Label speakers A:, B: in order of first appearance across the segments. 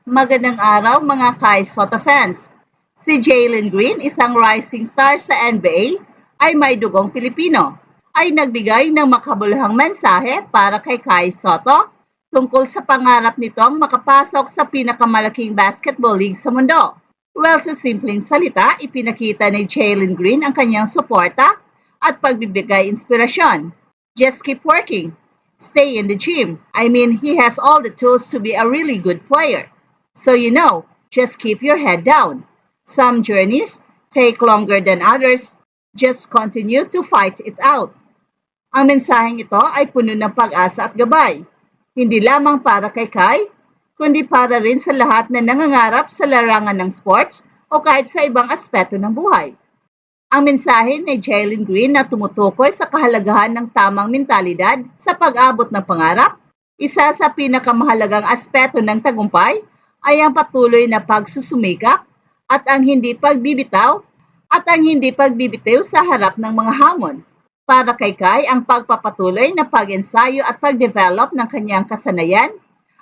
A: Magandang araw mga Kai Soto fans. Si Jalen Green, isang rising star sa NBA, ay may dugong Pilipino. Ay nagbigay ng makabuluhang mensahe para kay Kai Soto tungkol sa pangarap nitong makapasok sa pinakamalaking basketball league sa mundo. Well, sa simpleng salita, ipinakita ni Jalen Green ang kanyang suporta at pagbibigay inspirasyon. Just keep working. Stay in the gym. I mean, he has all the tools to be a really good player. So just keep your head down. Some journeys take longer than others. Just continue to fight it out. Ang mensaheng ito ay puno ng pag-asa at gabay. Hindi lamang para kay Kai, kundi para rin sa lahat na nangangarap sa larangan ng sports o kahit sa ibang aspeto ng buhay. Ang mensahe ni Jalen Green na tumutukoy sa kahalagahan ng tamang mentalidad sa pag-abot ng pangarap, isa sa pinakamahalagang aspeto ng tagumpay ay ang patuloy na pagsusumikap at ang hindi pagbibitaw sa harap ng mga hamon. Para kay Kai, ang pagpapatuloy na pag-ensayo at pag-develop ng kanyang kasanayan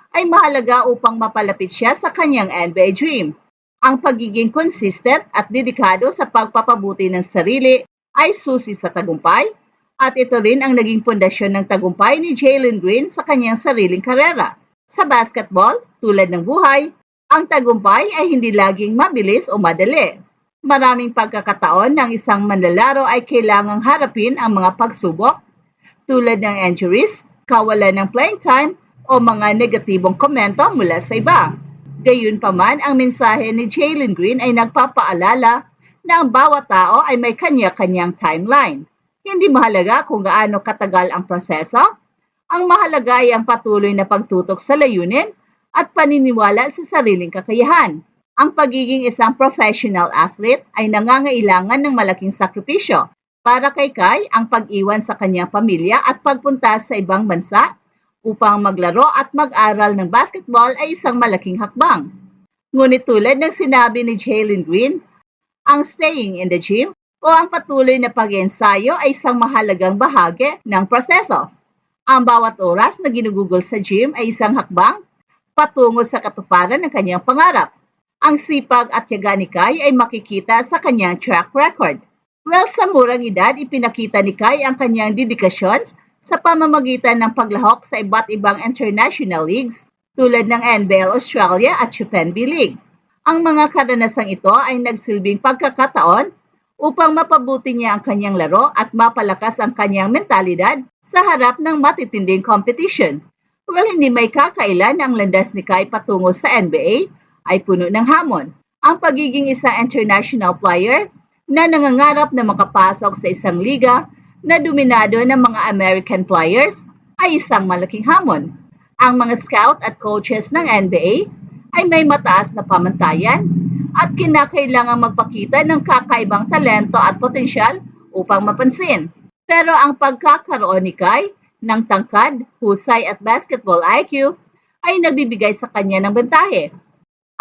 A: ay mahalaga upang mapalapit siya sa kanyang NBA dream. Ang pagiging consistent at dedikado sa pagpapabuti ng sarili ay susi sa tagumpay at ito rin ang naging pundasyon ng tagumpay ni Jalen Green sa kanyang sariling karera. Sa basketball, tulad ng buhay, ang tagumpay ay hindi laging mabilis o madali. Maraming pagkakataon ng isang manlalaro ay kailangang harapin ang mga pagsubok tulad ng injuries, kawalan ng playing time o mga negatibong komento mula sa iba. Gayunpaman, ang mensahe ni Jalen Green ay nagpapaalala na ang bawat tao ay may kanya-kanyang timeline. Hindi mahalaga kung gaano katagal ang proseso. Ang mahalaga ay ang patuloy na pagtutok sa layunin at paniniwala sa sariling kakayahan. Ang pagiging isang professional athlete ay nangangailangan ng malaking sakripisyo. Para kay Kai, ang pag-iwan sa kanyang pamilya at pagpunta sa ibang bansa upang maglaro at mag-aral ng basketball ay isang malaking hakbang. Ngunit tulad ng sinabi ni Jalen Green, ang staying in the gym o ang patuloy na pag-ensayo ay isang mahalagang bahagi ng proseso. Ang bawat oras na ginugugol sa gym ay isang hakbang patungo sa katuparan ng kanyang pangarap. Ang sipag at tiyaga ni Kai ay makikita sa kanyang track record. Well, sa murang edad, ipinakita ni Kai ang kanyang dedikasyon sa pamamagitan ng paglahok sa iba't ibang international leagues tulad ng NBL Australia at Japan B-League. Ang mga karanasang ito ay nagsilbing pagkakataon upang mapabuti niya ang kanyang laro at mapalakas ang kanyang mentalidad sa harap ng matitinding competition. Well, hindi may kakailan ang landas ni Kai patungo sa NBA ay puno ng hamon. Ang pagiging isang international player na nangangarap na makapasok sa isang liga na dominado ng mga American players ay isang malaking hamon. Ang mga scout at coaches ng NBA ay may mataas na pamantayan at kinakailangang magpakita ng kakaibang talento at potensyal upang mapansin. Pero ang pagkakaroon ni Kai ng tangkad, husay at basketball IQ ay nagbibigay sa kanya ng bentahe.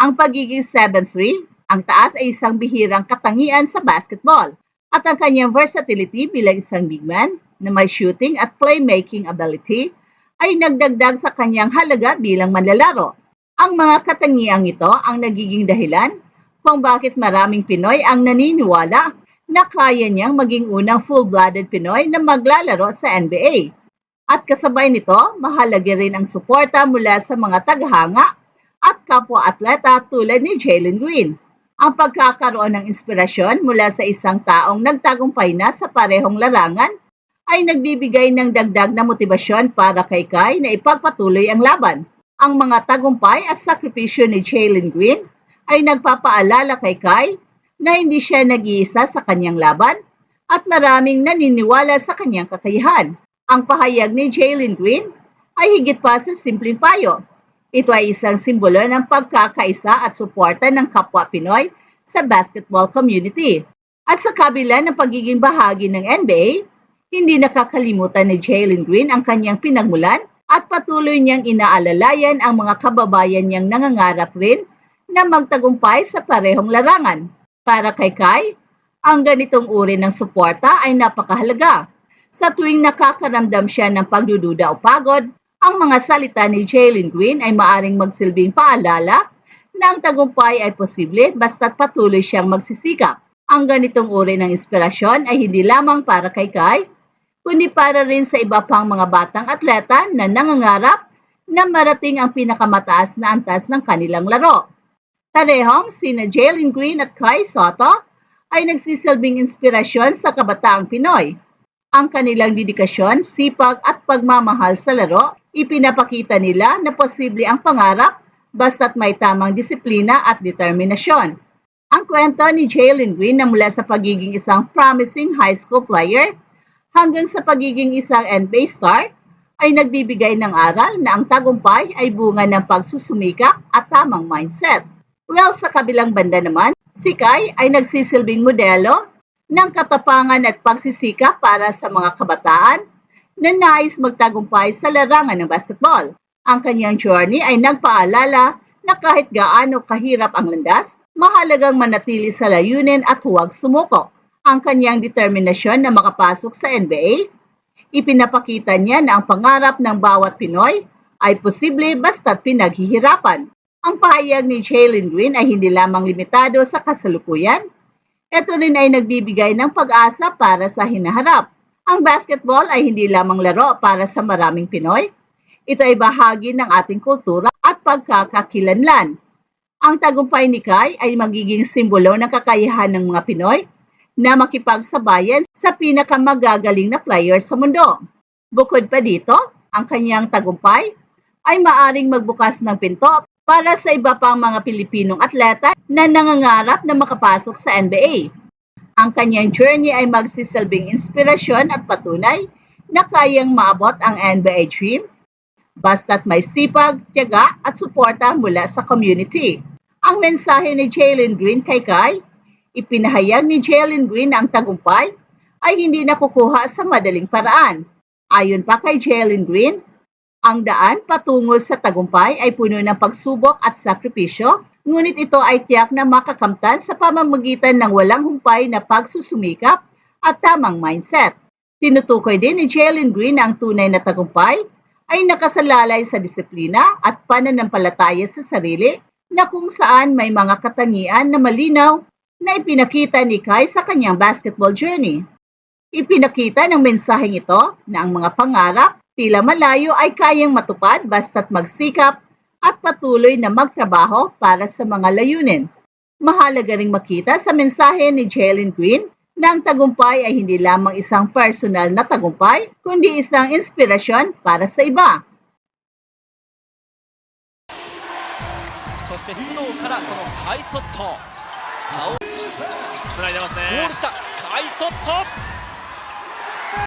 A: Ang pagiging 7'3", ang taas ay isang bihirang katangian sa basketball at ang kanyang versatility bilang isang big man na may shooting at playmaking ability ay nagdagdag sa kanyang halaga bilang manlalaro. Ang mga katangiang ito ang nagiging dahilan kung bakit maraming Pinoy ang naniniwala na kaya niyang maging unang full-blooded Pinoy na maglalaro sa NBA. At kasabay nito, mahalaga rin ang suporta mula sa mga taghanga at kapwa-atleta tulad ni Jalen Green. Ang pagkakaroon ng inspirasyon mula sa isang taong nagtagumpay na sa parehong larangan ay nagbibigay ng dagdag na motibasyon para kay Kai na ipagpatuloy ang laban. Ang mga tagumpay at sakripisyo ni Jalen Green ay nagpapaalala kay Kai na hindi siya nag-iisa sa kanyang laban at maraming naniniwala sa kanyang kakayahan. Ang pahayag ni Jalen Green ay higit pa sa simpleng payo. Ito ay isang simbolo ng pagkakaisa at suporta ng kapwa Pinoy sa basketball community. At sa kabila ng pagiging bahagi ng NBA, hindi nakakalimutan ni Jalen Green ang kanyang pinagmulan at patuloy niyang inaalalayan ang mga kababayan niyang nangangarap rin na magtagumpay sa parehong larangan. Para kay Kai, ang ganitong uri ng suporta ay napakahalaga. Sa tuwing nakakaramdam siya ng pagdududa o pagod, ang mga salita ni Jalen Green ay maaring magsilbing paalala na ang tagumpay ay posible basta't patuloy siyang magsisikap. Ang ganitong uri ng inspirasyon ay hindi lamang para kay Kai, kundi para rin sa iba pang mga batang atleta na nangangarap na marating ang pinakamataas na antas ng kanilang laro. Parehong sina Jalen Green at Kai Sotto ay nagsisilbing inspirasyon sa kabataang Pinoy. Ang kanilang dedikasyon, sipag at pagmamahal sa laro, ipinapakita nila na posible ang pangarap basta't may tamang disiplina at determinasyon. Ang kwento ni Jalen Green na mula sa pagiging isang promising high school player hanggang sa pagiging isang NBA star ay nagbibigay ng aral na ang tagumpay ay bunga ng pagsusumikap at tamang mindset. Well, sa kabilang banda naman, si Kai ay nagsisilbing modelo ng katapangan at pagsisikap para sa mga kabataan na nais magtagumpay sa larangan ng basketball. Ang kanyang journey ay nagpaalala na kahit gaano kahirap ang landas, mahalagang manatili sa layunin at huwag sumuko. Ang kanyang determinasyon na makapasok sa NBA, ipinapakita niya na ang pangarap ng bawat Pinoy ay posible basta't pinaghihirapan. Ang pahayag ni Jalen Green ay hindi lamang limitado sa kasalukuyan, ito rin ay nagbibigay ng pag-asa para sa hinaharap. Ang basketball ay hindi lamang laro para sa maraming Pinoy, ito ay bahagi ng ating kultura at pagkakakilanlan. Ang tagumpay ni Kai ay magiging simbolo ng kakayahan ng mga Pinoy na makipagsabayan sa pinakamagagaling na player sa mundo. Bukod pa dito, ang kanyang tagumpay ay maaring magbukas ng pinto para sa iba pang mga Pilipinong atleta na nangangarap na makapasok sa NBA. Ang kanyang journey ay magsisilbing inspirasyon at patunay na kayang maabot ang NBA dream basta't may sipag, tiyaga at suporta mula sa community. Ang mensahe ni Jalen Green kay Kai, ipinahayag ni Jalen Green na ang tagumpay ay hindi nakukuha sa madaling paraan. Ayon pa kay Jalen Green, ang daan patungo sa tagumpay ay puno ng pagsubok at sakripisyo, ngunit ito ay tiyak na makakamtan sa pamamagitan ng walang humpay na pagsusumikap at tamang mindset. Tinutukoy din ni Jalen Green na ang tunay na tagumpay ay nakasalalay sa disiplina at pananampalataya sa sarili na kung saan may mga katangian na malinaw na ipinakita ni Kai sa kanyang basketball journey. Ipinakita ng mensaheng ito na ang mga pangarap tila malayo ay kayang matupad basta't magsikap at patuloy na magtrabaho para sa mga layunin. Mahalaga ring makita sa mensahe ni Jalen Green na ang tagumpay ay hindi lamang isang personal na tagumpay, kundi isang inspirasyon para sa iba.
B: そして須藤からそのカイソット。つないでますね。ゴール下、カイソット。